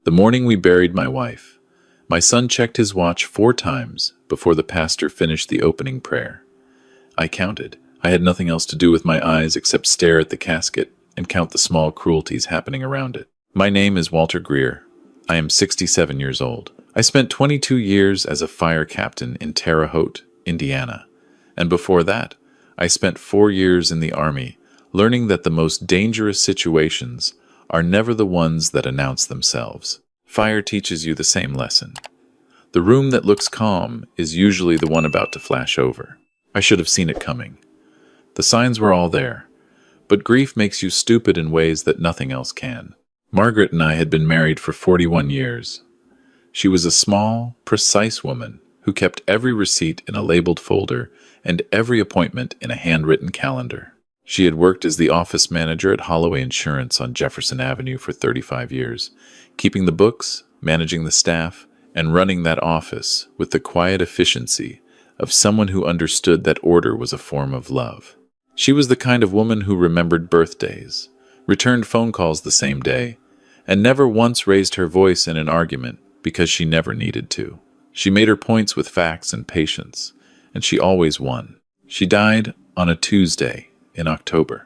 The morning we buried my wife, my son checked his watch 4 times before the pastor finished the opening prayer. I counted. I had nothing else to do with my eyes except stare at the casket and count the small cruelties happening around it. My name is Walter Greer. I am 67 years old. I spent 22 years as a fire captain in Terre Haute, Indiana. And before that, I spent 4 years in the Army, learning that the most dangerous situations are never the ones that announce themselves. Fire teaches you the same lesson. The room that looks calm is usually the one about to flash over. I should have seen it coming. The signs were all there, but grief makes you stupid in ways that nothing else can. Margaret and I had been married for 41 years. She was a small, precise woman who kept every receipt in a labeled folder and every appointment in a handwritten calendar. She had worked as the office manager at Holloway Insurance on Jefferson Avenue for 35 years, keeping the books, managing the staff, and running that office with the quiet efficiency of someone who understood that order was a form of love. She was the kind of woman who remembered birthdays, returned phone calls the same day, and never once raised her voice in an argument because she never needed to. She made her points with facts and patience, and she always won. She died on a Tuesday in October.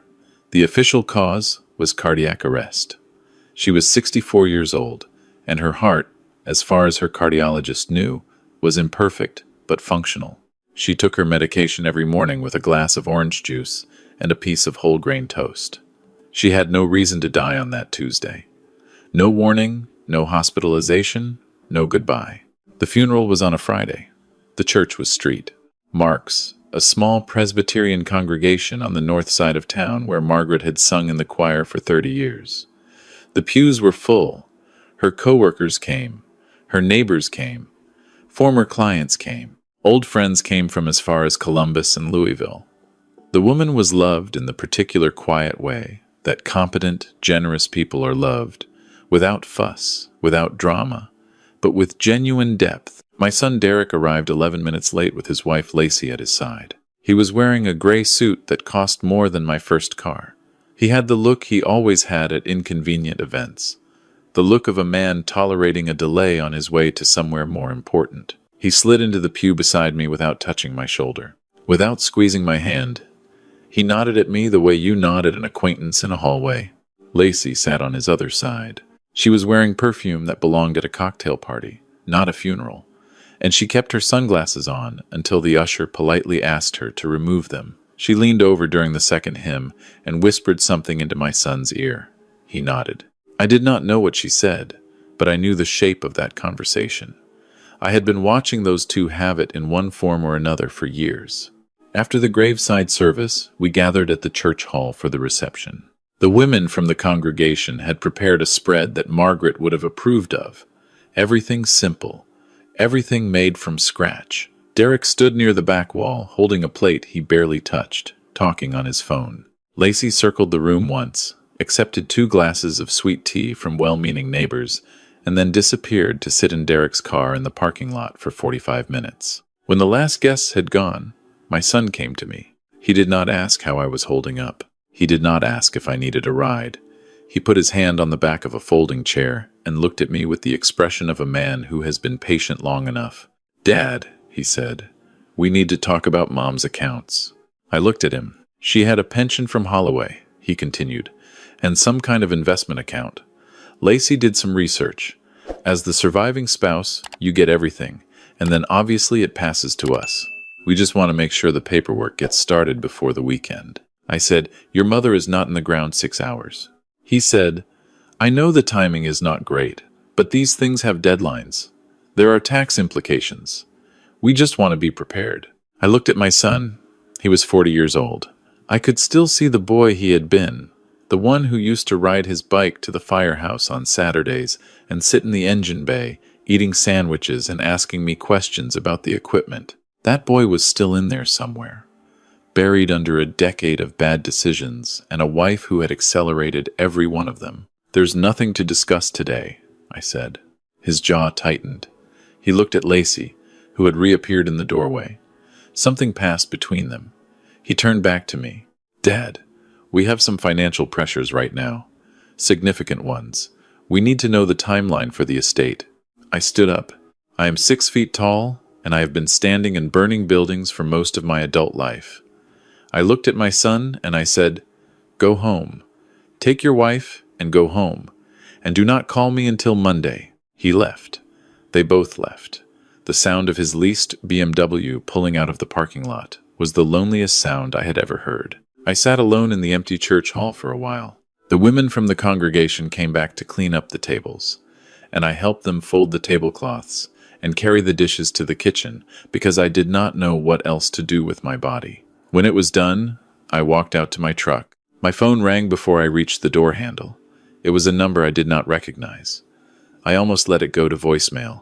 The official cause was cardiac arrest. She was 64 years old, and her heart, as far as her cardiologist knew, was imperfect but functional. She took her medication every morning with a glass of orange juice and a piece of whole grain toast. She had no reason to die on that Tuesday. No warning, no hospitalization, no goodbye. The funeral was on a Friday. The church was street. Mark's, a small Presbyterian congregation on the north side of town where Margaret had sung in the choir for 30 years. The pews were full. Her co-workers came. Her neighbors came. Former clients came. Old friends came from as far as Columbus and Louisville. The woman was loved in the particular quiet way that competent, generous people are loved, without fuss, without drama, but with genuine depth. My son Derek arrived 11 minutes late with his wife Lacey at his side. He was wearing a gray suit that cost more than my first car. He had the look he always had at inconvenient events, the look of a man tolerating a delay on his way to somewhere more important. He slid into the pew beside me without touching my shoulder, without squeezing my hand. He nodded at me the way you nod at an acquaintance in a hallway. Lacey sat on his other side. She was wearing perfume that belonged at a cocktail party, not a funeral, and she kept her sunglasses on until the usher politely asked her to remove them. She leaned over during the second hymn and whispered something into my son's ear. He nodded. I did not know what she said, but I knew the shape of that conversation. I had been watching those two have it in one form or another for years. After the graveside service, we gathered at the church hall for the reception. The women from the congregation had prepared a spread that Margaret would have approved of. Everything simple, everything made from scratch. Derek stood near the back wall, holding a plate he barely touched, talking on his phone. Lacey circled the room once, accepted 2 glasses of sweet tea from well-meaning neighbors, and then disappeared to sit in Derek's car in the parking lot for 45 minutes. When the last guests had gone, my son came to me. He did not ask how I was holding up. He did not ask if I needed a ride. He put his hand on the back of a folding chair and looked at me with the expression of a man who has been patient long enough. "Dad," he said, "we need to talk about Mom's accounts." I looked at him. "She had a pension from Holloway," he continued, "and some kind of investment account. Lacey did some research. As the surviving spouse, you get everything, and then obviously it passes to us. We just want to make sure the paperwork gets started before the weekend." I said, "Your mother is not in the ground 6 hours." He said, "I know the timing is not great, but these things have deadlines. There are tax implications. We just want to be prepared." I looked at my son. He was 40 years old. I could still see the boy he had been, the one who used to ride his bike to the firehouse on Saturdays and sit in the engine bay, eating sandwiches and asking me questions about the equipment. That boy was still in there somewhere, buried under a decade of bad decisions and a wife who had accelerated every one of them. "There's nothing to discuss today," I said. His jaw tightened. He looked at Lacey, who had reappeared in the doorway. Something passed between them. He turned back to me. "Dad, we have some financial pressures right now. Significant ones. We need to know the timeline for the estate. I stood up. I am 6 feet tall, and I have been standing in burning buildings for most of my adult life. I looked at my son, and I said, "Go home. Take your wife and go home. And do not call me until Monday." He left. They both left. The sound of his leased BMW pulling out of the parking lot was the loneliest sound I had ever heard. I sat alone in the empty church hall for a while. The women from the congregation came back to clean up the tables, and I helped them fold the tablecloths and carry the dishes to the kitchen because I did not know what else to do with my body. When it was done, I walked out to my truck. My phone rang before I reached the door handle. It was a number I did not recognize. I almost let it go to voicemail,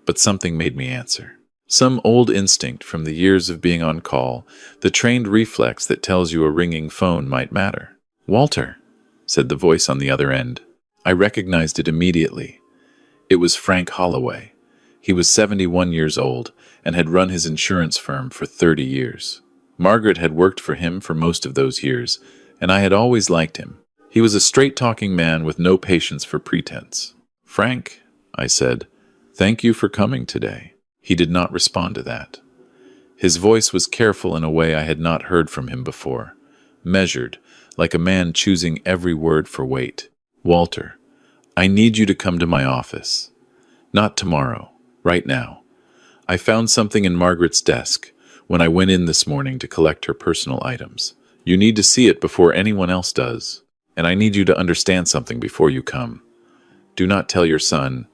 but something made me answer. Some old instinct from the years of being on call, the trained reflex that tells you a ringing phone might matter. "Walter," said the voice on the other end. I recognized it immediately. It was Frank Holloway. He was 71 years old and had run his insurance firm for 30 years. Margaret had worked for him for most of those years, and I had always liked him. He was a straight-talking man with no patience for pretense. "Frank," I said, "thank you for coming today." He did not respond to that. His voice was careful in a way I had not heard from him before, measured, like a man choosing every word for weight. "Walter, I need you to come to my office. Not tomorrow, right now. I found something in Margaret's desk when I went in this morning to collect her personal items. You need to see it before anyone else does, and I need you to understand something before you come. Do not tell your son.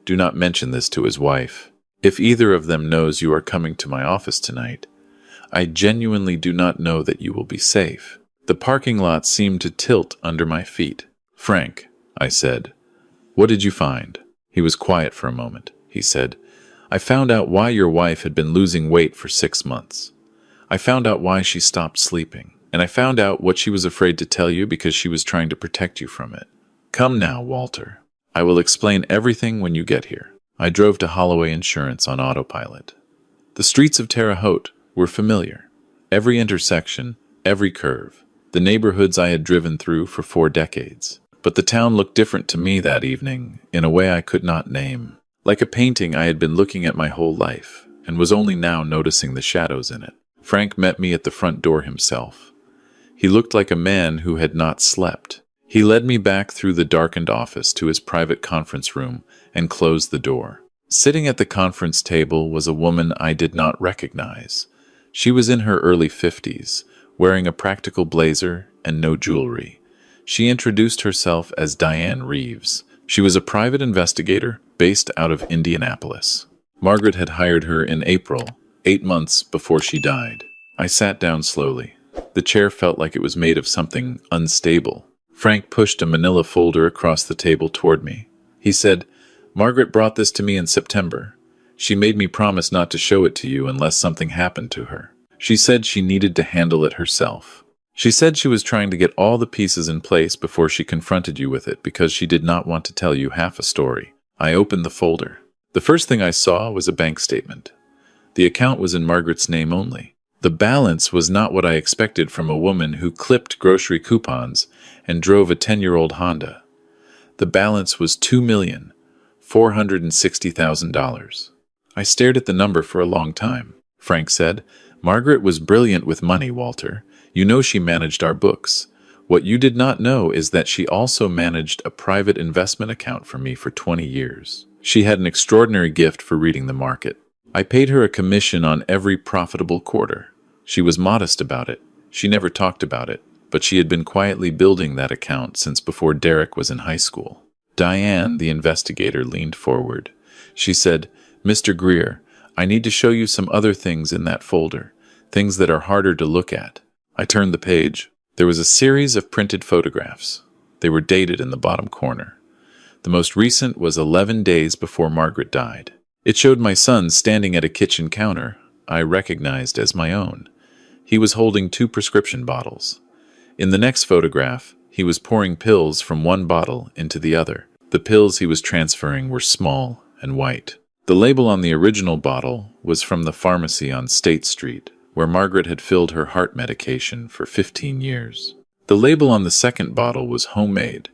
Do not mention this to his wife. If either of them knows you are coming to my office tonight, I genuinely do not know that you will be safe." The parking lot seemed to tilt under my feet. "Frank," I said, "what did you find?" He was quiet for a moment. He said, "I found out why your wife had been losing weight for 6 months. I found out why she stopped sleeping, and I found out what she was afraid to tell you because she was trying to protect you from it. Come now, Walter. I will explain everything when you get here." I drove to Holloway Insurance on autopilot. The streets of Terre Haute were familiar. Every intersection, every curve, the neighborhoods I had driven through for 4 decades. But the town looked different to me that evening, in a way I could not name. Like a painting I had been looking at my whole life, and was only now noticing the shadows in it. Frank met me at the front door himself. He looked like a man who had not slept. He led me back through the darkened office to his private conference room and closed the door. Sitting at the conference table was a woman I did not recognize. She was in her early 50s, wearing a practical blazer and no jewelry. She introduced herself as Diane Reeves. She was a private investigator based out of Indianapolis. Margaret had hired her in April, 8 months before she died. I sat down slowly. The chair felt like it was made of something unstable. Frank pushed a manila folder across the table toward me. He said, "Margaret brought this to me in September. She made me promise not to show it to you unless something happened to her. She said she needed to handle it herself. She said she was trying to get all the pieces in place before she confronted you with it because she did not want to tell you half a story." I opened the folder. The first thing I saw was a bank statement. The account was in Margaret's name only. The balance was not what I expected from a woman who clipped grocery coupons and drove a 10-year-old Honda. The balance was $2,460,000. I stared at the number for a long time. Frank said, "Margaret was brilliant with money, Walter. You know she managed our books. What you did not know is that she also managed a private investment account for me for 20 years. She had an extraordinary gift for reading the market. I paid her a commission on every profitable quarter. She was modest about it. She never talked about it, but she had been quietly building that account since before Derek was in high school." Diane, the investigator, leaned forward. She said, "Mr. Greer, I need to show you some other things in that folder, things that are harder to look at." I turned the page. There was a series of printed photographs. They were dated in the bottom corner. The most recent was 11 days before Margaret died. It showed my son standing at a kitchen counter I recognized as my own. He was holding 2 prescription bottles. In the next photograph, he was pouring pills from one bottle into the other. The pills he was transferring were small and white. The label on the original bottle was from the pharmacy on State Street, where Margaret had filled her heart medication for 15 years. The label on the second bottle was homemade,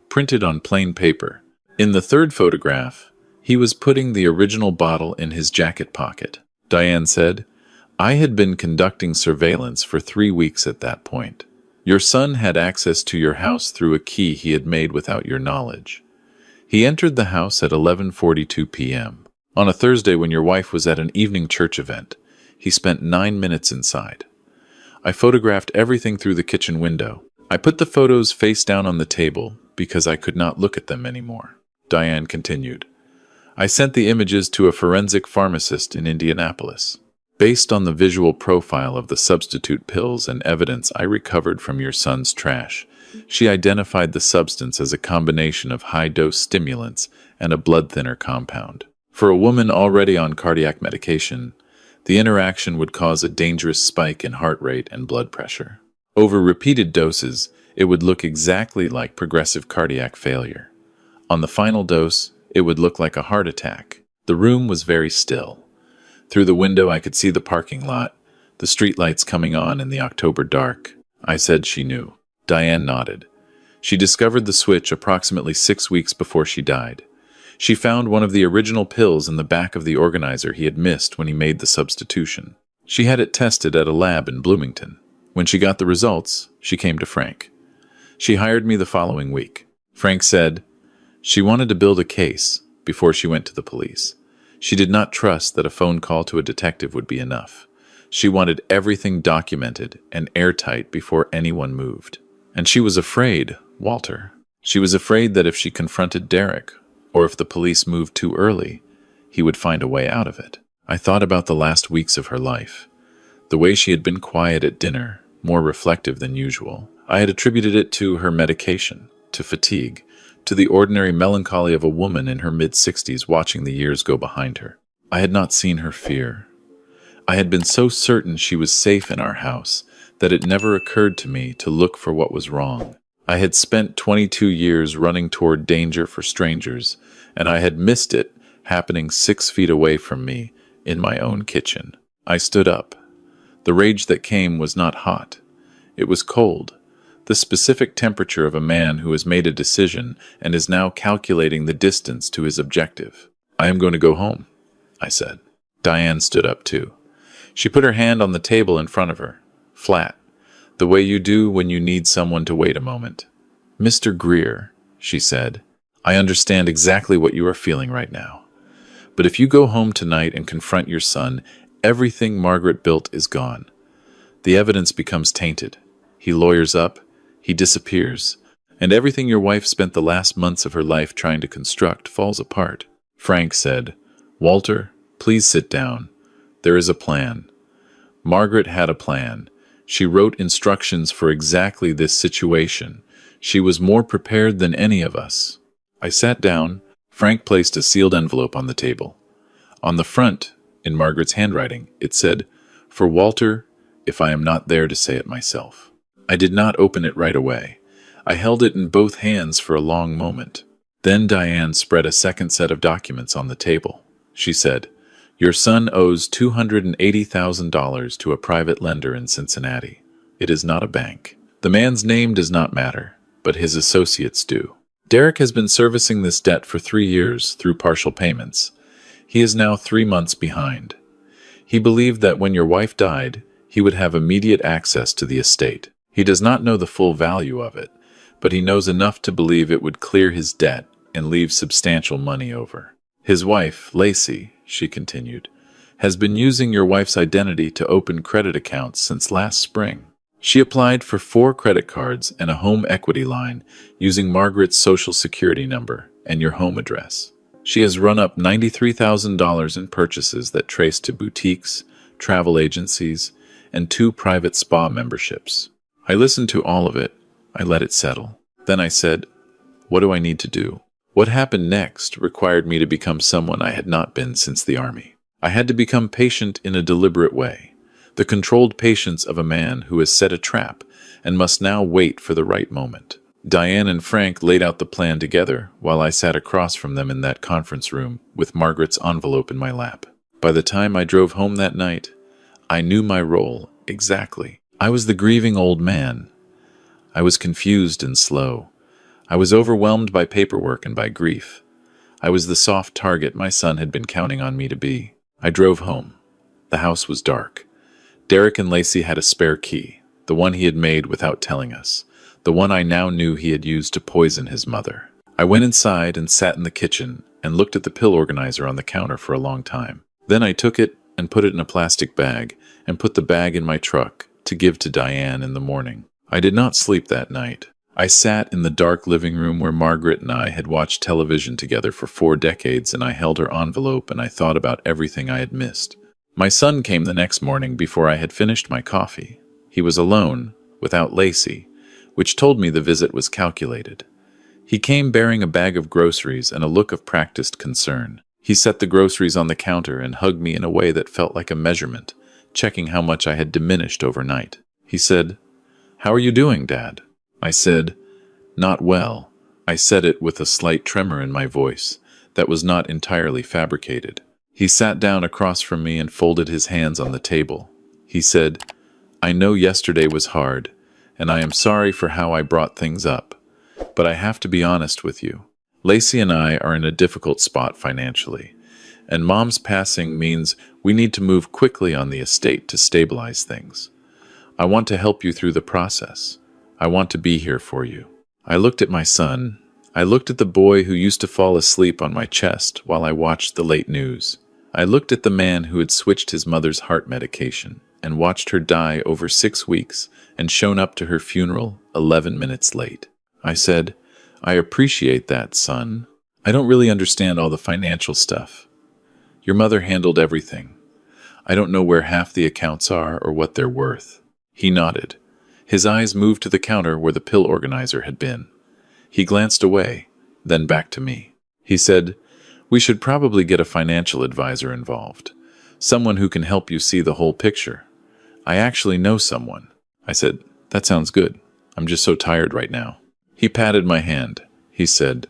printed on plain paper. In the third photograph, he was putting the original bottle in his jacket pocket. Diane said, I had been conducting surveillance for 3 weeks at that point. Your son had access to your house through a key he had made without your knowledge. He entered the house at 11:42 p.m. On a Thursday when your wife was at an evening church event. He spent 9 minutes inside. I photographed everything through the kitchen window. I put the photos face down on the table because I could not look at them anymore. Diane continued. I sent the images to a forensic pharmacist in Indianapolis. Based on the visual profile of the substitute pills and evidence I recovered from your son's trash, she identified the substance as a combination of high-dose stimulants and a blood thinner compound. For a woman already on cardiac medication, the interaction would cause a dangerous spike in heart rate and blood pressure. Over repeated doses, it would look exactly like progressive cardiac failure. On the final dose, it would look like a heart attack. The room was very still. Through the window I could see the parking lot, the streetlights coming on in the October dark. I said she knew. Diane nodded. She discovered the switch approximately 6 weeks before she died. She found one of the original pills in the back of the organizer he had missed when he made the substitution. She had it tested at a lab in Bloomington. When she got the results, she came to Frank. She hired me the following week. Frank said she wanted to build a case before she went to the police. She did not trust that a phone call to a detective would be enough. She wanted everything documented and airtight before anyone moved. And she was afraid, Walter. She was afraid that if she confronted Derek, or if the police moved too early, he would find a way out of it. I thought about the last weeks of her life. The way she had been quiet at dinner, more reflective than usual. I had attributed it to her medication, to fatigue, to the ordinary melancholy of a woman in her mid-60s watching the years go behind her. I had not seen her fear. I had been so certain she was safe in our house that it never occurred to me to look for what was wrong. I had spent 22 years running toward danger for strangers, and I had missed it happening 6 feet away from me in my own kitchen. I stood up. The rage that came was not hot. It was cold. The specific temperature of a man who has made a decision and is now calculating the distance to his objective. I am going to go home, I said. Diane stood up too. She put her hand on the table in front of her, flat, the way you do when you need someone to wait a moment. Mr. Greer, she said, I understand exactly what you are feeling right now. But if you go home tonight and confront your son, everything Margaret built is gone. The evidence becomes tainted. He lawyers up. He disappears, and everything your wife spent the last months of her life trying to construct falls apart. Frank said, Walter, please sit down. There is a plan. Margaret had a plan. She wrote instructions for exactly this situation. She was more prepared than any of us. I sat down. Frank placed a sealed envelope on the table. On the front, in Margaret's handwriting, it said, For Walter, if I am not there to say it myself. I did not open it right away. I held it in both hands for a long moment. Then Diane spread a second set of documents on the table. She said, Your son owes $280,000 to a private lender in Cincinnati. It is not a bank. The man's name does not matter, but his associates do. Derek has been servicing this debt for 3 years through partial payments. He is now 3 months behind. He believed that when your wife died, he would have immediate access to the estate. He does not know the full value of it, but he knows enough to believe it would clear his debt and leave substantial money over. His wife, Lacey, she continued, has been using your wife's identity to open credit accounts since last spring. She applied for 4 credit cards and a home equity line using Margaret's social security number and your home address. She has run up $93,000 in purchases that trace to boutiques, travel agencies, and 2 private spa memberships. I listened to all of it. I let it settle. Then I said, What do I need to do? What happened next required me to become someone I had not been since the army. I had to become patient in a deliberate way, the controlled patience of a man who has set a trap and must now wait for the right moment. Diane and Frank laid out the plan together while I sat across from them in that conference room with Margaret's envelope in my lap. By the time I drove home that night, I knew my role exactly. I was the grieving old man. I was confused and slow. I was overwhelmed by paperwork and by grief. I was the soft target my son had been counting on me to be. I drove home. The house was dark. Derek and Lacey had a spare key, the one he had made without telling us, the one I now knew he had used to poison his mother. I went inside and sat in the kitchen and looked at the pill organizer on the counter for a long time. Then I took it and put it in a plastic bag and put the bag in my truck to give to Diane in the morning. I did not sleep that night. I sat in the dark living room where Margaret and I had watched television together for 4 decades, and I held her envelope and I thought about everything I had missed. My son came the next morning before I had finished my coffee. He was alone, without Lacey, which told me the visit was calculated. He came bearing a bag of groceries and a look of practiced concern. He set the groceries on the counter and hugged me in a way that felt like a measurement, checking how much I had diminished overnight. He said, "How are you doing, Dad?" I said, "Not well." I said it with a slight tremor in my voice that was not entirely fabricated. He sat down across from me and folded his hands on the table. He said, "I know yesterday was hard, and I am sorry for how I brought things up, but I have to be honest with you. Lacey and I are in a difficult spot financially, and Mom's passing means we need to move quickly on the estate to stabilize things. I want to help you through the process. I want to be here for you." I looked at my son. I looked at the boy who used to fall asleep on my chest while I watched the late news. I looked at the man who had switched his mother's heart medication and watched her die over 6 weeks and shown up to her funeral 11 minutes late. I said, "I appreciate that, son. I don't really understand all the financial stuff. Your mother handled everything. I don't know where half the accounts are or what they're worth." He nodded. His eyes moved to the counter where the pill organizer had been. He glanced away, then back to me. He said, "We should probably get a financial advisor involved, someone who can help you see the whole picture. I actually know someone." I said, "That sounds good. I'm just so tired right now." He patted my hand. He said,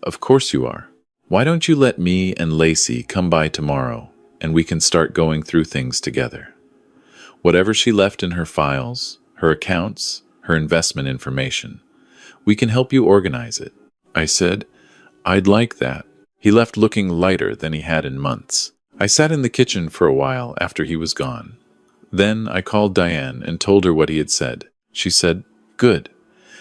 "Of course you are. Why don't you let me and Lacey come by tomorrow, and we can start going through things together? Whatever she left in her files, her accounts, her investment information, we can help you organize it." I said, "I'd like that." He left looking lighter than he had in months. I sat in the kitchen for a while after he was gone. Then I called Diane and told her what he had said. She said, "Good.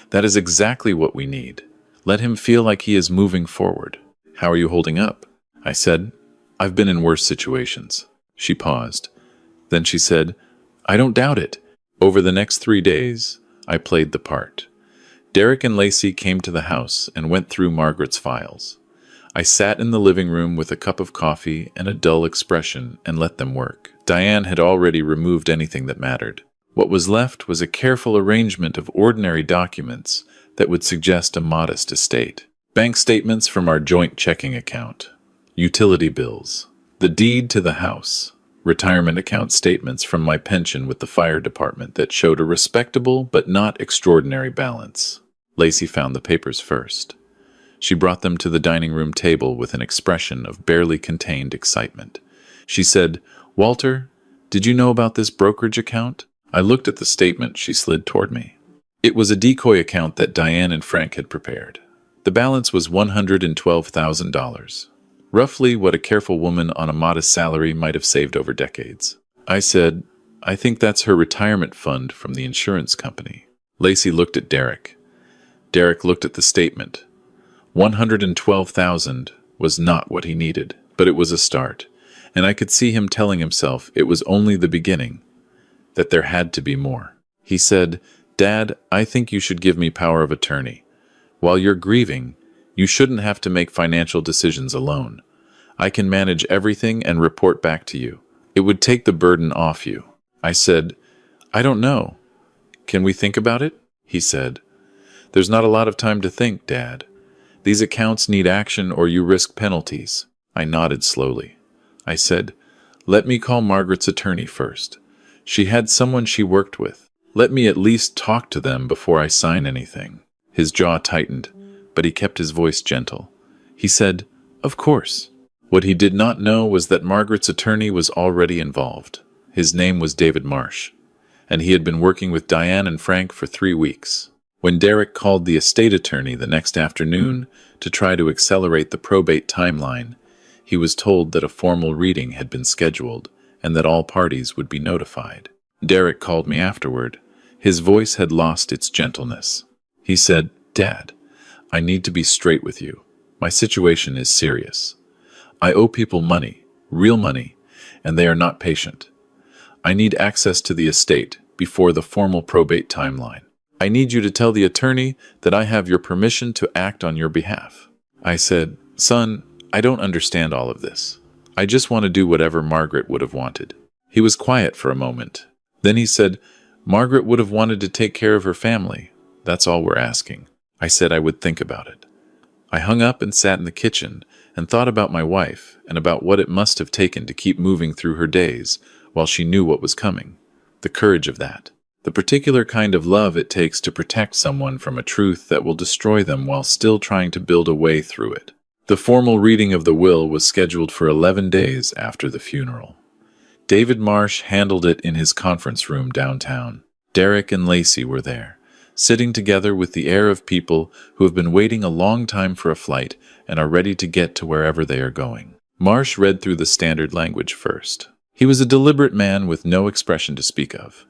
That is exactly what we need. Let him feel like he is moving forward." "How are you holding up?" I said, "I've been in worse situations." She paused. Then she said, "I don't doubt it." Over the next 3 days, I played the part. Derek and Lacey came to the house and went through Margaret's files. I sat in the living room with a cup of coffee and a dull expression and let them work. Diane had already removed anything that mattered. What was left was a careful arrangement of ordinary documents that would suggest a modest estate. Bank statements from our joint checking account, utility bills, the deed to the house, retirement account statements from my pension with the fire department that showed a respectable but not extraordinary balance. Lacey found the papers first. She brought them to the dining room table with an expression of barely contained excitement. She said, "Walter, did you know about this brokerage account?" I looked at the statement she slid toward me. It was a decoy account that Diane and Frank had prepared. The balance was $112,000, roughly what a careful woman on a modest salary might have saved over decades. I said, "I think that's her retirement fund from the insurance company." Lacey looked at Derek. Derek looked at the statement. 112,000 was not what he needed, but it was a start, and I could see him telling himself it was only the beginning, that there had to be more. He said, "Dad, I think you should give me power of attorney. While you're grieving, you shouldn't have to make financial decisions alone. I can manage everything and report back to you. It would take the burden off you." I said, "I don't know. Can we think about it?" He said, "There's not a lot of time to think, Dad. These accounts need action or you risk penalties." I nodded slowly. I said, "Let me call Margaret's attorney first. She had someone she worked with. Let me at least talk to them before I sign anything." His jaw tightened, but he kept his voice gentle. He said, "Of course." What he did not know was that Margaret's attorney was already involved. His name was David Marsh, and he had been working with Diane and Frank for 3 weeks. When Derek called the estate attorney the next afternoon to try to accelerate the probate timeline, he was told that a formal reading had been scheduled and that all parties would be notified. Derek called me afterward. His voice had lost its gentleness. He said, "Dad, I need to be straight with you. My situation is serious. I owe people money, real money, and they are not patient. I need access to the estate before the formal probate timeline. I need you to tell the attorney that I have your permission to act on your behalf." I said, "Son, I don't understand all of this. I just want to do whatever Margaret would have wanted." He was quiet for a moment. Then he said, "Margaret would have wanted to take care of her family. That's all we're asking." I said I would think about it. I hung up and sat in the kitchen and thought about my wife and about what it must have taken to keep moving through her days while she knew what was coming. The courage of that. The particular kind of love it takes to protect someone from a truth that will destroy them while still trying to build a way through it. The formal reading of the will was scheduled for 11 days after the funeral. David Marsh handled it in his conference room downtown. Derek and Lacey were there, sitting together with the air of people who have been waiting a long time for a flight and are ready to get to wherever they are going. Marsh read through the standard language first. He was a deliberate man with no expression to speak of.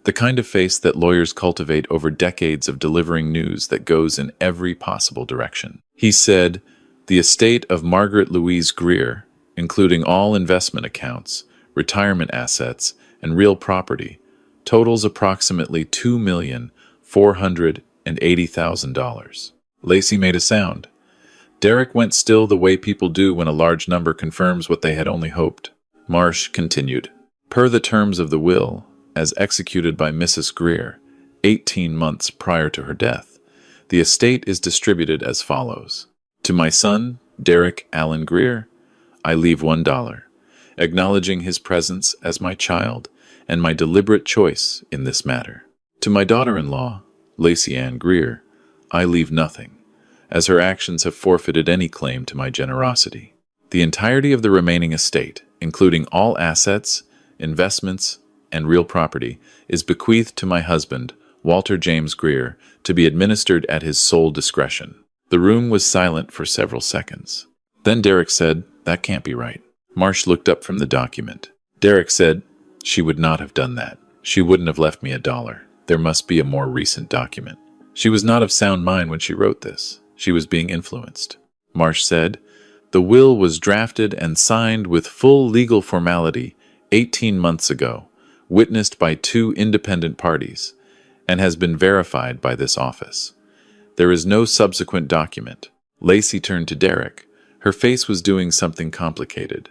The kind of face that lawyers cultivate over decades of delivering news that goes in every possible direction. He said, "The estate of Margaret Louise Greer, including all investment accounts, retirement assets, and real property, totals approximately $2,480,000. Lacey made a sound. Derek went still the way people do when a large number confirms what they had only hoped. Marsh continued, "Per the terms of the will, as executed by Mrs. Greer, 18 months prior to her death, the estate is distributed as follows. To my son, Derek Allen Greer, I leave $1, acknowledging his presence as my child and my deliberate choice in this matter. To my daughter-in-law, Lacey Ann Greer, I leave nothing, as her actions have forfeited any claim to my generosity. The entirety of the remaining estate, including all assets, investments, and real property, is bequeathed to my husband, Walter James Greer, to be administered at his sole discretion." The room was silent for several seconds. Then Derek said, "That can't be right." Marsh looked up from the document. Derek said, "She would not have done that. She wouldn't have left me $1. There must be a more recent document. She was not of sound mind when she wrote this. She was being influenced." Marsh said, "The will was drafted and signed with full legal formality 18 months ago, witnessed by 2 independent parties, and has been verified by this office. There is no subsequent document." Lacey turned to Derek. Her face was doing something complicated.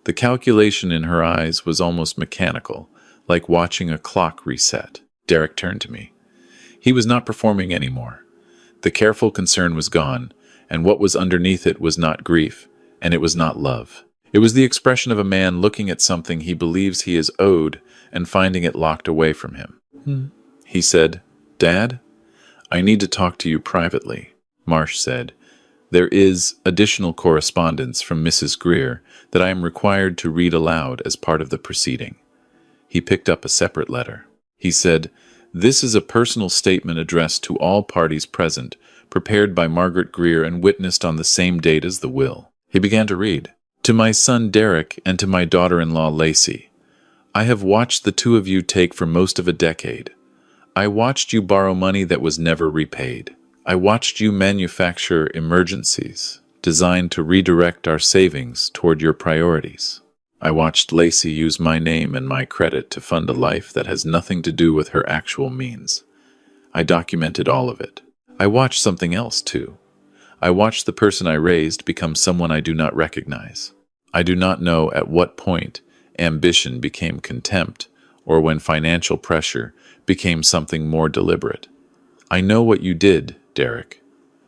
The calculation in her eyes was almost mechanical, like watching a clock reset. Derek turned to me. He was not performing anymore. The careful concern was gone, and what was underneath it was not grief, and it was not love. It was the expression of a man looking at something he believes he is owed and finding it locked away from him. He said, "Dad, I need to talk to you privately." Marsh said, "There is additional correspondence from Mrs. Greer that I am required to read aloud as part of the proceeding." He picked up a separate letter. He said, "This is a personal statement addressed to all parties present, prepared by Margaret Greer and witnessed on the same date as the will." He began to read. "To my son Derek and to my daughter-in-law Lacey, I have watched the 2 of you take for most of a decade. I watched you borrow money that was never repaid. I watched you manufacture emergencies designed to redirect our savings toward your priorities. I watched Lacey use my name and my credit to fund a life that has nothing to do with her actual means. I documented all of it. I watched something else, too. I watched the person I raised become someone I do not recognize. I do not know at what point ambition became contempt or when financial pressure became something more deliberate. I know what you did, Derek.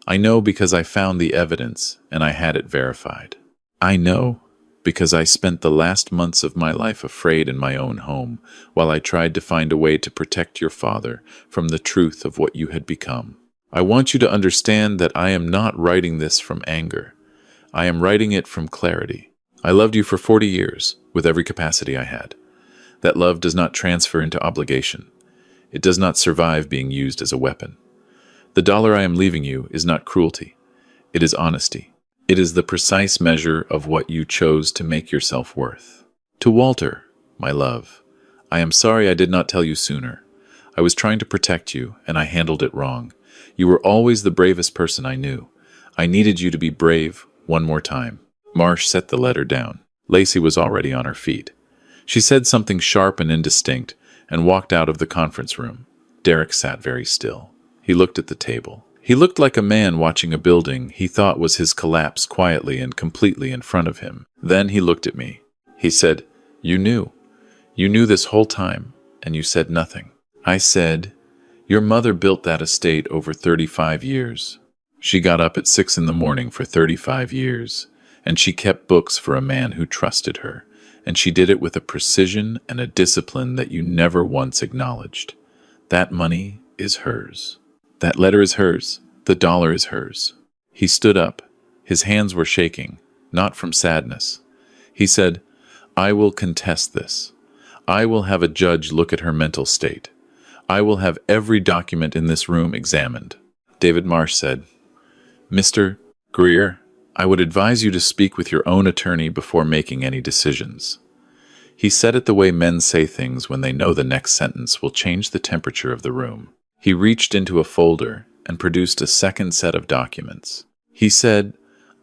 I know because I found the evidence and I had it verified. I know because I spent the last months of my life afraid in my own home while I tried to find a way to protect your father from the truth of what you had become. I want you to understand that I am not writing this from anger. I am writing it from clarity. I loved you for 40 years with every capacity I had. That love does not transfer into obligation. It does not survive being used as a weapon. The dollar I am leaving you is not cruelty. It is honesty. It is the precise measure of what you chose to make yourself worth. To Walter, my love, I am sorry I did not tell you sooner. I was trying to protect you, and I handled it wrong. You were always the bravest person I knew. I needed you to be brave one more time. Marsh set the letter down. Lacey was already on her feet. She said something sharp and indistinct and walked out of the conference room. Derek sat very still. He looked at the table. He looked like a man watching a building he thought was his collapse quietly and completely in front of him. Then he looked at me. He said, "You knew. You knew this whole time, and you said nothing." I said, "Your mother built that estate over 35 years. She got up at 6 in the morning for 35 years, and she kept books for a man who trusted her, and she did it with a precision and a discipline that you never once acknowledged. That money is hers. That letter is hers. The dollar is hers." He stood up. His hands were shaking, not from sadness. He said, "I will contest this. I will have a judge look at her mental state. I will have every document in this room examined." David Marsh said, "Mr. Greer, I would advise you to speak with your own attorney before making any decisions." He said it the way men say things when they know the next sentence will change the temperature of the room. He reached into a folder and produced a second set of documents. He said,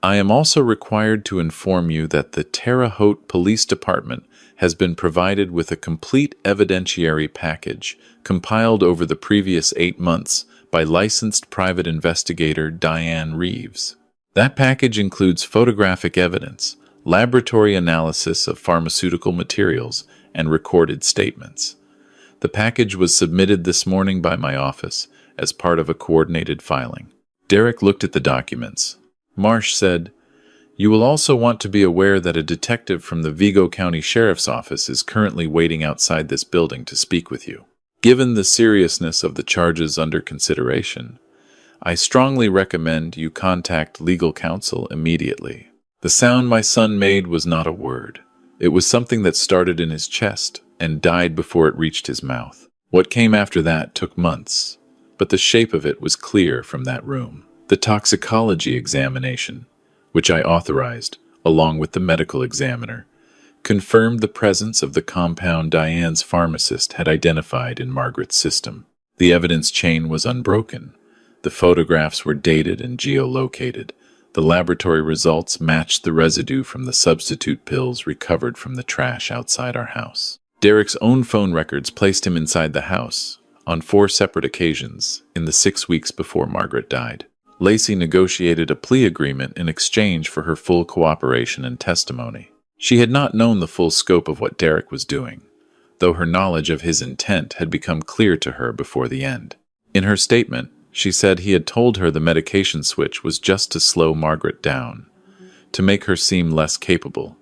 "I am also required to inform you that the Terre Haute Police Department has been provided with a complete evidentiary package compiled over the previous 8 months by licensed private investigator Diane Reeves. That package includes photographic evidence, laboratory analysis of pharmaceutical materials, and recorded statements. The package was submitted this morning by my office as part of a coordinated filing." Derek looked at the documents. Marsh said, "You will also want to be aware that a detective from the Vigo County Sheriff's Office is currently waiting outside this building to speak with you. Given the seriousness of the charges under consideration, I strongly recommend you contact legal counsel immediately." The sound my son made was not a word. It was something that started in his chest and died before it reached his mouth. What came after that took months, but the shape of it was clear from that room. The toxicology examination, which I authorized, along with the medical examiner, confirmed the presence of the compound Diane's pharmacist had identified in Margaret's system. The evidence chain was unbroken. The photographs were dated and geolocated. The laboratory results matched the residue from the substitute pills recovered from the trash outside our house. Derek's own phone records placed him inside the house on 4 separate occasions in the 6 weeks before Margaret died. Lacey negotiated a plea agreement in exchange for her full cooperation and testimony. She had not known the full scope of what Derek was doing, though her knowledge of his intent had become clear to her before the end. In her statement, she said he had told her the medication switch was just to slow Margaret down, to make her seem less capable,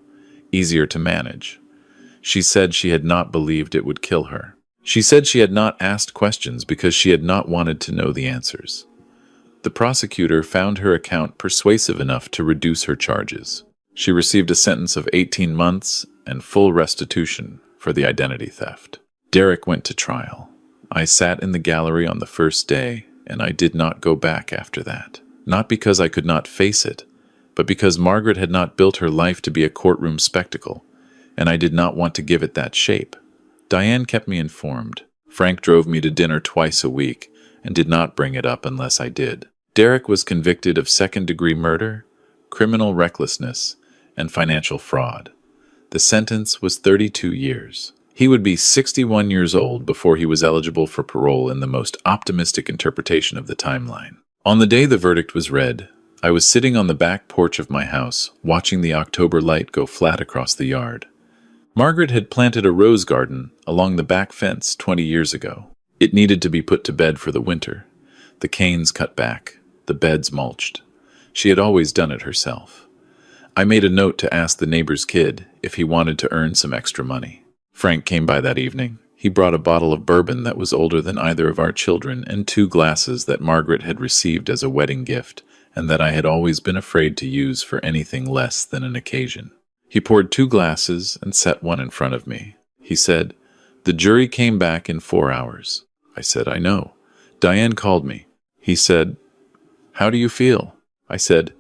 easier to manage. She said she had not believed it would kill her. She said she had not asked questions because she had not wanted to know the answers. The prosecutor found her account persuasive enough to reduce her charges. She received a sentence of 18 months and full restitution for the identity theft. Derek went to trial. I sat in the gallery on the first day, and I did not go back after that. Not because I could not face it, but because Margaret had not built her life to be a courtroom spectacle, and I did not want to give it that shape. Diane kept me informed. Frank drove me to dinner twice a week and did not bring it up unless I did. Derek was convicted of second-degree murder, criminal recklessness, and financial fraud. The sentence was 32 years. He would be 61 years old before he was eligible for parole in the most optimistic interpretation of the timeline. On the day the verdict was read, I was sitting on the back porch of my house, watching the October light go flat across the yard. Margaret had planted a rose garden along the back fence 20 years ago. It needed to be put to bed for the winter. The canes cut back, the beds mulched. She had always done it herself. I made a note to ask the neighbor's kid if he wanted to earn some extra money. Frank came by that evening. He brought a bottle of bourbon that was older than either of our children and 2 glasses that Margaret had received as a wedding gift and that I had always been afraid to use for anything less than an occasion. He poured 2 glasses and set one in front of me. He said, "The jury came back in 4 hours." I said, "I know. Diane called me." He said, "How do you feel?" I said,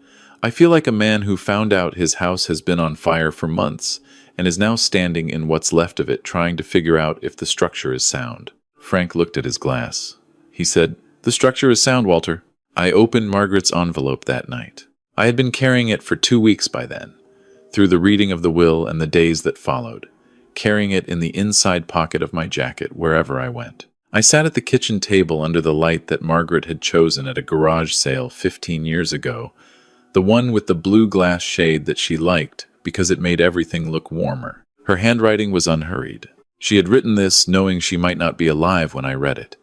"I feel like a man who found out his house has been on fire for months and is now standing in what's left of it trying to figure out if the structure is sound." Frank looked at his glass. He said, "The structure is sound, Walter." I opened Margaret's envelope that night. I had been carrying it for 2 weeks by then, through the reading of the will and the days that followed, carrying it in the inside pocket of my jacket wherever I went. I sat at the kitchen table under the light that Margaret had chosen at a garage sale 15 years ago, the one with the blue glass shade that she liked because it made everything look warmer. Her handwriting was unhurried. She had written this knowing she might not be alive when I read it,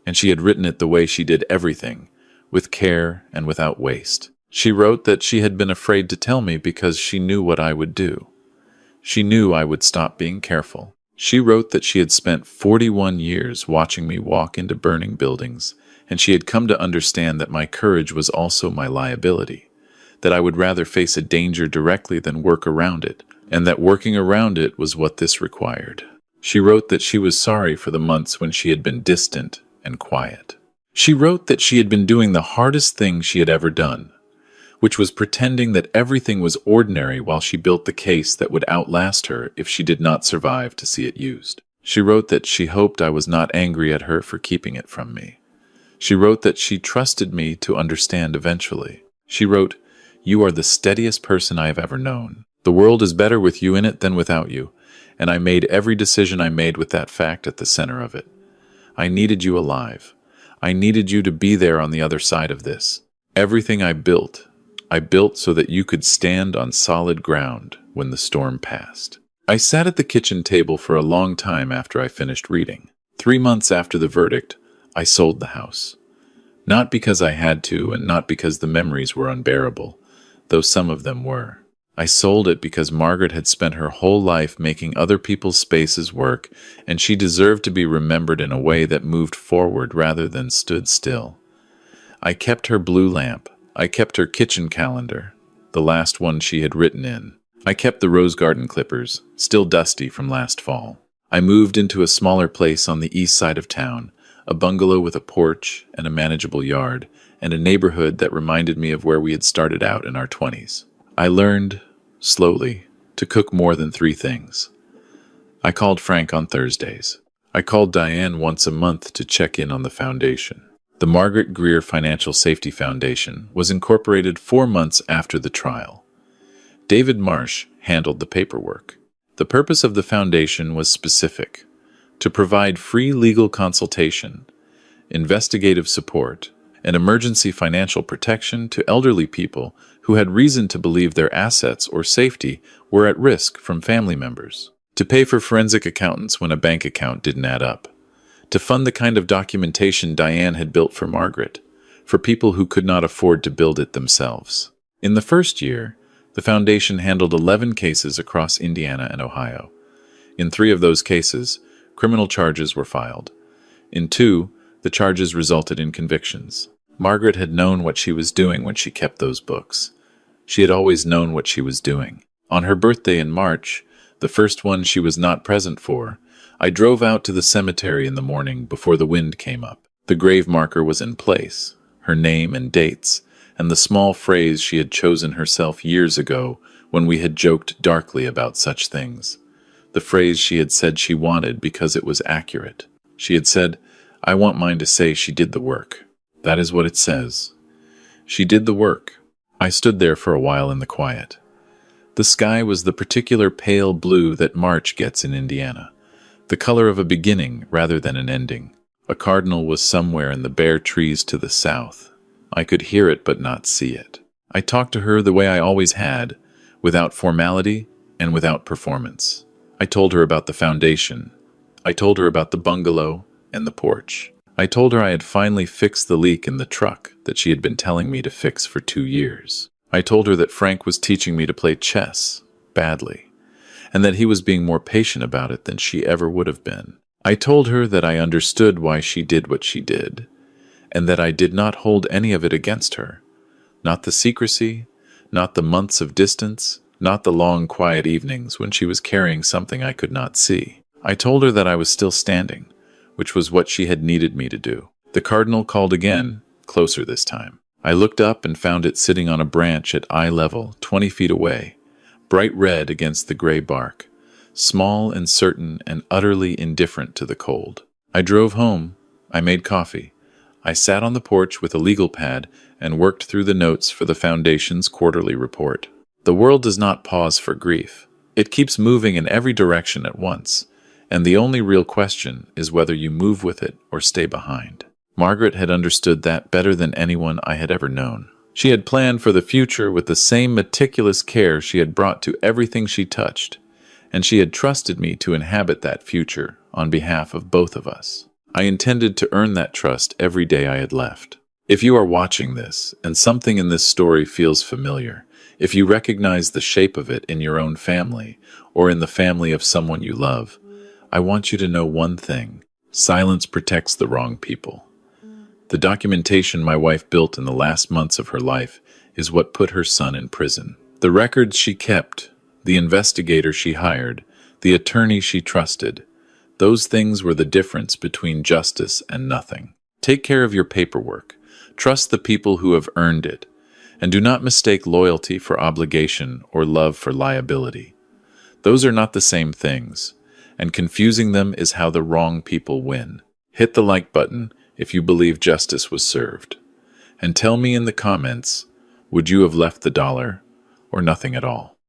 and she had written it the way she did everything, with care and without waste. She wrote that she had been afraid to tell me because she knew what I would do. She knew I would stop being careful. She wrote that she had spent 41 years watching me walk into burning buildings, and she had come to understand that my courage was also my liability, that I would rather face a danger directly than work around it, and that working around it was what this required. She wrote that she was sorry for the months when she had been distant and quiet. She wrote that she had been doing the hardest thing she had ever done, which was pretending that everything was ordinary while she built the case that would outlast her if she did not survive to see it used. She wrote that she hoped I was not angry at her for keeping it from me. She wrote that she trusted me to understand eventually. She wrote, "You are the steadiest person I have ever known. The world is better with you in it than without you, and I made every decision I made with that fact at the center of it. I needed you alive. I needed you to be there on the other side of this. Everything I built so that you could stand on solid ground when the storm passed." I sat at the kitchen table for a long time after I finished reading. 3 months after the verdict, I sold the house. Not because I had to, and not because the memories were unbearable, though some of them were. I sold it because Margaret had spent her whole life making other people's spaces work, and she deserved to be remembered in a way that moved forward rather than stood still. I kept her blue lamp. I kept her kitchen calendar, the last one she had written in. I kept the rose garden clippers, still dusty from last fall. I moved into a smaller place on the east side of town, a bungalow with a porch and a manageable yard, and a neighborhood that reminded me of where we had started out in our 20s. I learned, slowly, to cook more than 3 things. I called Frank on Thursdays. I called Diane once a month to check in on the foundation. The Margaret Greer Financial Safety Foundation was incorporated 4 months after the trial. David Marsh handled the paperwork. The purpose of the foundation was specific: to provide free legal consultation, investigative support, and emergency financial protection to elderly people who had reason to believe their assets or safety were at risk from family members, to pay for forensic accountants when a bank account didn't add up, to fund the kind of documentation Diane had built for Margaret, for people who could not afford to build it themselves. In the first year, the foundation handled 11 cases across Indiana and Ohio. In 3 of those cases, criminal charges were filed. In 2, the charges resulted in convictions. Margaret had known what she was doing when she kept those books. She had always known what she was doing. On her birthday in March, the first one she was not present for, I drove out to the cemetery in the morning before the wind came up. The grave marker was in place, her name and dates, and the small phrase she had chosen herself years ago when we had joked darkly about such things. The phrase she had said she wanted because it was accurate. She had said, "I want mine to say she did the work." That is what it says. She did the work. I stood there for a while in the quiet. The sky was the particular pale blue that March gets in Indiana, the color of a beginning rather than an ending. A cardinal was somewhere in the bare trees to the south. I could hear it but not see it. I talked to her the way I always had, without formality and without performance. I told her about the foundation. I told her about the bungalow and the porch. I told her I had finally fixed the leak in the truck that she had been telling me to fix for 2 years. I told her that Frank was teaching me to play chess, badly, and that he was being more patient about it than she ever would have been. I told her that I understood why she did what she did, and that I did not hold any of it against her. Not the secrecy, not the months of distance, not the long, quiet evenings when she was carrying something I could not see. I told her that I was still standing, which was what she had needed me to do. The cardinal called again, closer this time. I looked up and found it sitting on a branch at eye level, 20 feet away, bright red against the gray bark, small and certain and utterly indifferent to the cold. I drove home. I made coffee. I sat on the porch with a legal pad and worked through the notes for the Foundation's quarterly report. The world does not pause for grief. It keeps moving in every direction at once, and the only real question is whether you move with it or stay behind. Margaret had understood that better than anyone I had ever known. She had planned for the future with the same meticulous care she had brought to everything she touched, and she had trusted me to inhabit that future on behalf of both of us. I intended to earn that trust every day I had left. If you are watching this, and something in this story feels familiar, if you recognize the shape of it in your own family, or in the family of someone you love, I want you to know one thing: silence protects the wrong people. The documentation my wife built in the last months of her life is what put her son in prison. The records she kept, the investigator she hired, the attorney she trusted, those things were the difference between justice and nothing. Take care of your paperwork. Trust the people who have earned it. And do not mistake loyalty for obligation or love for liability. Those are not the same things, and confusing them is how the wrong people win. Hit the like button if you believe justice was served. And tell me in the comments, would you have left the dollar or nothing at all?